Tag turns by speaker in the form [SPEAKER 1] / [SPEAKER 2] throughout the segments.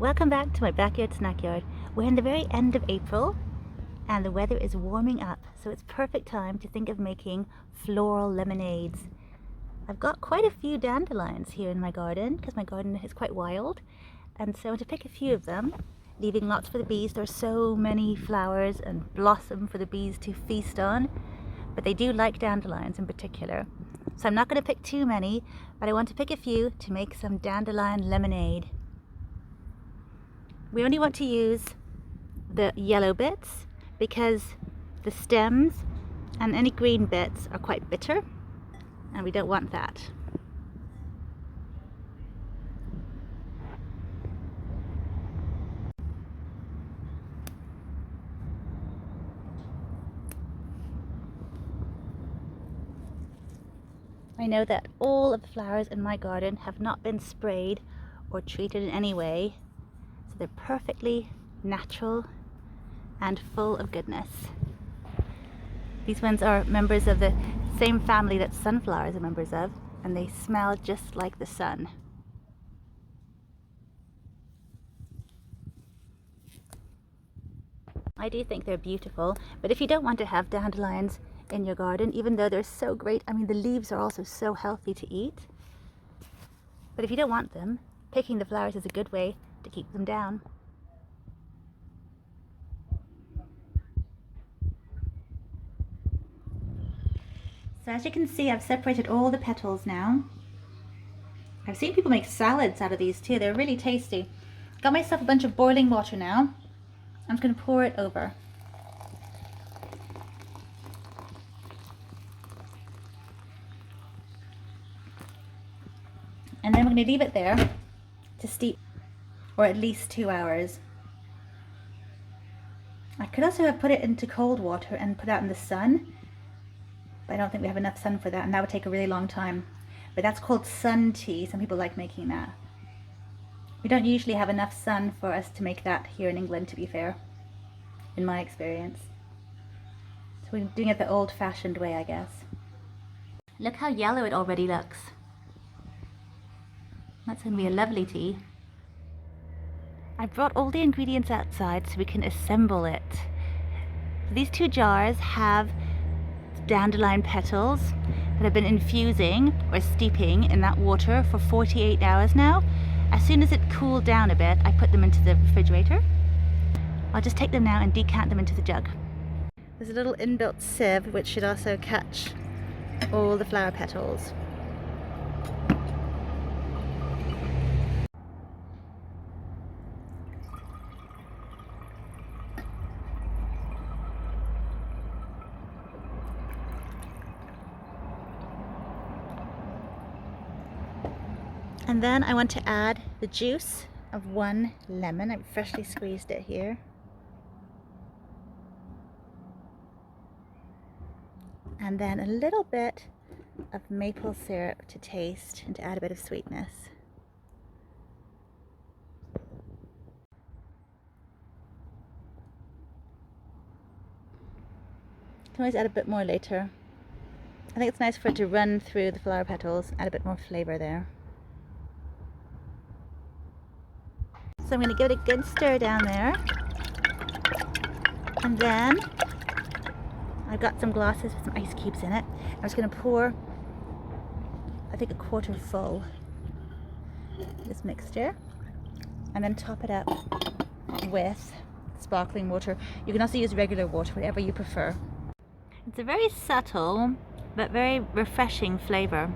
[SPEAKER 1] Welcome back to my backyard snack yard. We're in the very end of April and the weather is warming up, so it's perfect time to think of making floral lemonades. I've got quite a few dandelions here in my garden because my garden is quite wild, and so I want to pick a few of them, leaving lots for the bees. There are so many flowers and blossom for the bees to feast on, but they do like dandelions in particular. So I'm not going to pick too many, but I want to pick a few to make some dandelion lemonade. We only want to use the yellow bits because the stems and any green bits are quite bitter and we don't want that. I know that all of the flowers in my garden have not been sprayed or treated in any way, so they're perfectly natural and full of goodness. These ones are members of the same family that sunflowers are members of, and they smell just like the sun. I do think they're beautiful, but if you don't want to have dandelions in your garden, even though they're so great, I mean the leaves are also so healthy to eat, but if you don't want them, picking the flowers is a good way to keep them down. So as you can see, I've separated all the petals now. I've seen people make salads out of these too. They're really tasty. Got myself a bunch of boiling water now. I'm just going to pour it over. And then we're going to leave it there to steep for at least 2 hours. I could also have put it into cold water and put it out in the sun, but I don't think we have enough sun for that, and that would take a really long time. But that's called sun tea. Some people like making that. We don't usually have enough sun for us to make that here in England, to be fair, in my experience. So we're doing it the old-fashioned way, I guess. Look how yellow it already looks. That's going to be a lovely tea. I brought all the ingredients outside so we can assemble it. These 2 jars have dandelion petals that have been infusing or steeping in that water for 48 hours now. As soon as it cooled down a bit, I put them into the refrigerator. I'll just take them now and decant them into the jug. There's a little inbuilt sieve which should also catch all the flower petals. And then I want to add the juice of 1 lemon. I've freshly squeezed it here. And then a little bit of maple syrup to taste and to add a bit of sweetness. You can always add a bit more later. I think it's nice for it to run through the flower petals, add a bit more flavor there. So I'm going to give it a good stir down there, and then I've got some glasses with some ice cubes in it. I'm just going to pour, I think, a quarter full of this mixture, and then top it up with sparkling water. You can also use regular water, whatever you prefer. It's a very subtle but very refreshing flavor.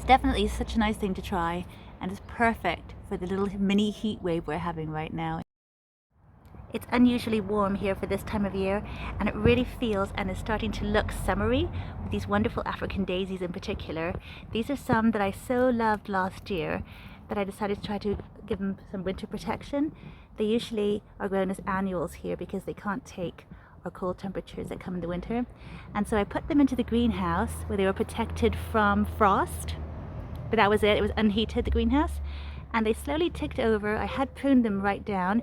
[SPEAKER 1] Definitely such a nice thing to try, and it's perfect for the little mini heat wave we're having right now. It's unusually warm here for this time of year, and it really feels and is starting to look summery with these wonderful African daisies in particular. These are some that I so loved last year that I decided to try to give them some winter protection. They usually are grown as annuals here because they can't take our cold temperatures that come in the winter, and so I put them into the greenhouse where they were protected from frost. But that was it. It was unheated, the greenhouse, and they slowly ticked over. I had pruned them right down,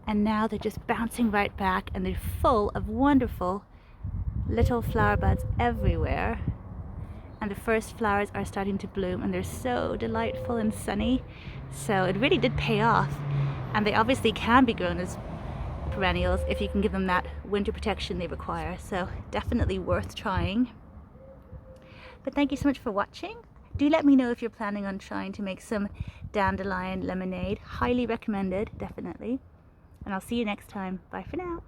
[SPEAKER 1] and now they're just bouncing right back, and they're full of wonderful little flower buds everywhere. and the first flowers are starting to bloom, and they're so delightful and sunny. So it really did pay off, and they obviously can be grown as perennials if you can give them that winter protection they require. So definitely worth trying. But thank you so much for watching. Do let me know if you're planning on trying to make some dandelion lemonade. Highly recommended, definitely. And I'll see you next time. Bye for now.